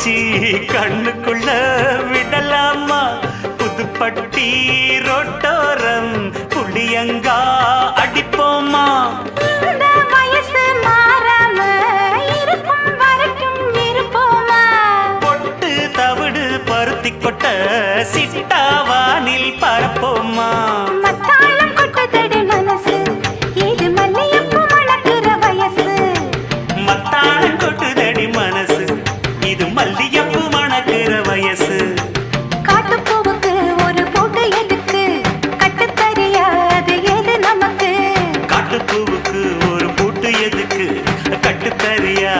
வச்சு கண்ணுக்குள்ள விடலாமா புதுப்பட்டி ரோட்டோரம் புளியங்கா அடிப்போமா இந்த வயசு மாறாம இருக்கும் வரைக்கும் இருப்போமா பொட்டு தவிடு பருத்தி கொட்ட சிட்டாவானில் பரப்போமா மத்தாளம் கொட்டதடி மனசு இது மல்லியப்பூ மணக்கிற வயசு மத்தாளம் கொட்டுதடி மனசு இது மல்லியப்பூ மணக்கிற வயசு காட்டுப்பூவுக்கு ஒரு போட்டு எதுக்கு கட்டு தெரியாது எது நமக்கு காட்டுப்பூவுக்கு ஒரு பூட்டு எதுக்கு கட்டுத்தறியா